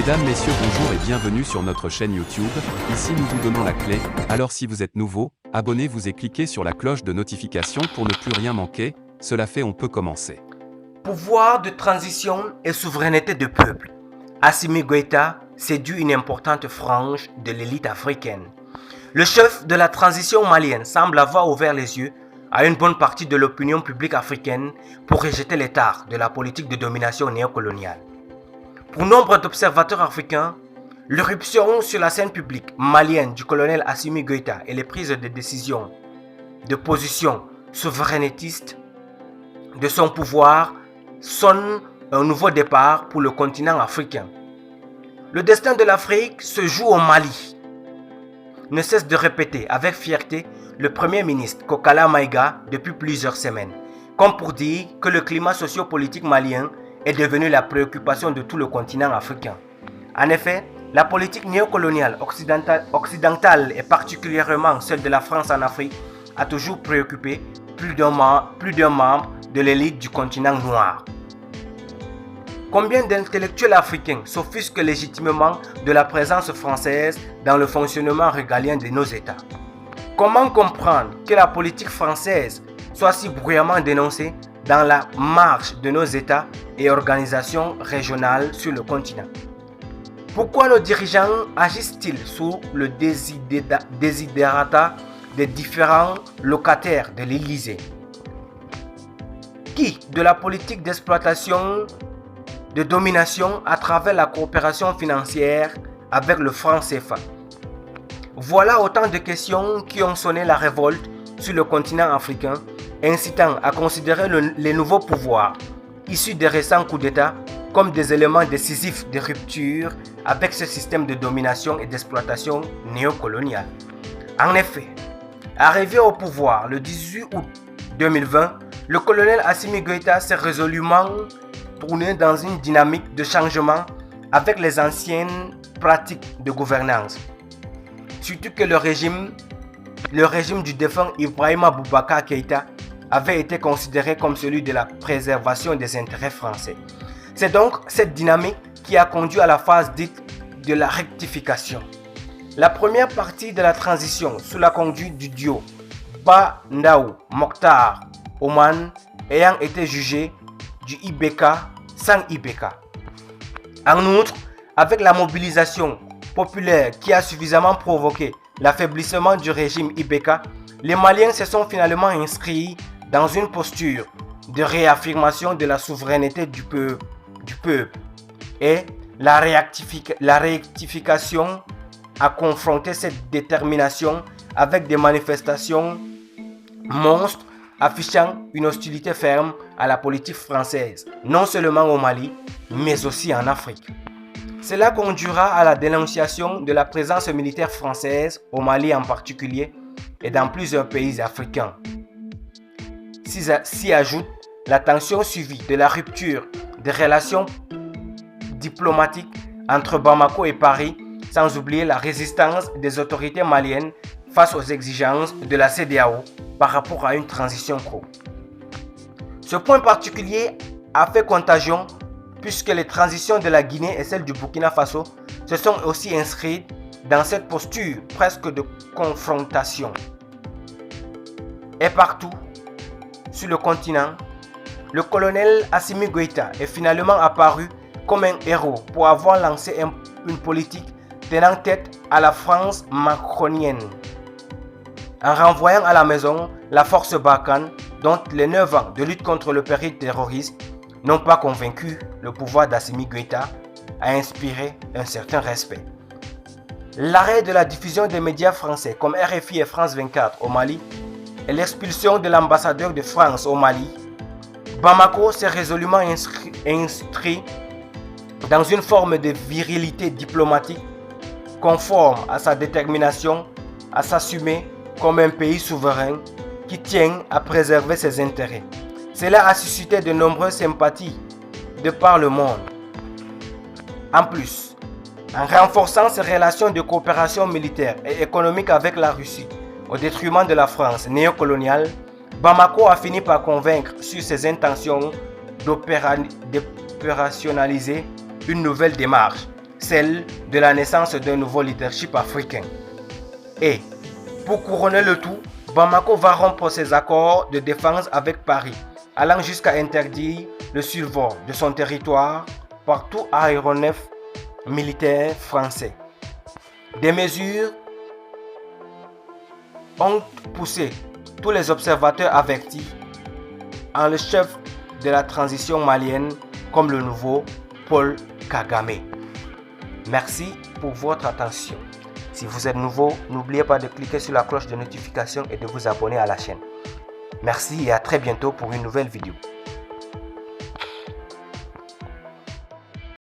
Mesdames, Messieurs, bonjour et bienvenue sur notre chaîne YouTube. Ici nous vous donnons la clé, alors si vous êtes nouveau, abonnez-vous et cliquez sur la cloche de notification pour ne plus rien manquer. Cela fait, on peut commencer. Pouvoir de transition et souveraineté de peuple. Assimi Goïta séduit une importante frange de l'élite africaine. Le chef de la transition malienne semble avoir ouvert les yeux à une bonne partie de l'opinion publique africaine pour rejeter les tares de la politique de domination néocoloniale. Pour nombre d'observateurs africains, l'irruption sur la scène publique malienne du colonel Assimi Goïta et les prises de décision de position souverainiste de son pouvoir sonnent un nouveau départ pour le continent africain. Le destin de l'Afrique se joue au Mali, ne cesse de répéter avec fierté le Premier ministre Kokala Maïga depuis plusieurs semaines, comme pour dire que le climat sociopolitique malien est devenu la préoccupation de tout le continent africain. En effet, la politique néocoloniale occidentale et particulièrement celle de la France en Afrique a toujours préoccupé plus d'un membre de l'élite du continent noir. Combien d'intellectuels africains s'offusquent légitimement de la présence française dans le fonctionnement régalien de nos États? Comment comprendre que la politique française soit si bruyamment dénoncée dans la marche de nos États et organisations régionales sur le continent? Pourquoi nos dirigeants agissent-ils sous le desiderata des différents locataires de l'Élysée? Qui de la politique d'exploitation, de domination à travers la coopération financière avec le franc CFA? Voilà autant de questions qui ont sonné la révolte sur le continent africain, incitant à considérer les nouveaux pouvoirs issus des récents coups d'État comme des éléments décisifs de rupture avec ce système de domination et d'exploitation néocoloniale. En effet, arrivé au pouvoir le 18 août 2020, le colonel Assimi Goïta s'est résolument tourné dans une dynamique de changement avec les anciennes pratiques de gouvernance. Surtout que le régime du défunt Ibrahima Boubacar Keïta avait été considéré comme celui de la préservation des intérêts français. C'est donc cette dynamique qui a conduit à la phase dite de la rectification. La première partie de la transition sous la conduite du duo Ba Ndaw Mokhtar Oman ayant été jugée du IBK sans IBK. En outre, avec la mobilisation populaire qui a suffisamment provoqué l'affaiblissement du régime IBK, les Maliens se sont finalement inscrits dans une posture de réaffirmation de la souveraineté du peuple et la rectification a confronté cette détermination avec des manifestations monstres affichant une hostilité ferme à la politique française, non seulement au Mali, mais aussi en Afrique. Cela conduira à la dénonciation de la présence militaire française, au Mali en particulier, et dans plusieurs pays africains. S'y ajoute la tension suivie de la rupture des relations diplomatiques entre Bamako et Paris, sans oublier la résistance des autorités maliennes face aux exigences de la CEDEAO par rapport à une transition courte. Ce point particulier a fait contagion puisque les transitions de la Guinée et celles du Burkina Faso se sont aussi inscrites dans cette posture presque de confrontation. Et partout, sur le continent, le colonel Assimi Goïta est finalement apparu comme un héros pour avoir lancé une politique tenant tête à la France macronienne, en renvoyant à la maison la force Barkhane dont les 9 ans de lutte contre le péril terroriste n'ont pas convaincu le pouvoir d'Assimi Goïta à inspirer un certain respect. L'arrêt de la diffusion des médias français comme RFI et France 24 au Mali et l'expulsion de l'ambassadeur de France au Mali, Bamako s'est résolument inscrit dans une forme de virilité diplomatique conforme à sa détermination à s'assumer comme un pays souverain qui tient à préserver ses intérêts. Cela a suscité de nombreuses sympathies de par le monde. En plus, en renforçant ses relations de coopération militaire et économique avec la Russie au détriment de la France néocoloniale, Bamako a fini par convaincre sur ses intentions d'opérationnaliser une nouvelle démarche celle de la naissance d'un nouveau leadership africain. Et pour couronner le tout, Bamako va rompre ses accords de défense avec Paris, allant jusqu'à interdire le survol de son territoire par tout aéronef militaire français. Des mesures ont poussé tous les observateurs avertis en le chef de la transition malienne comme le nouveau Paul Kagame. Merci pour votre attention. Si vous êtes nouveau, n'oubliez pas de cliquer sur la cloche de notification et de vous abonner à la chaîne. Merci et à très bientôt pour une nouvelle vidéo.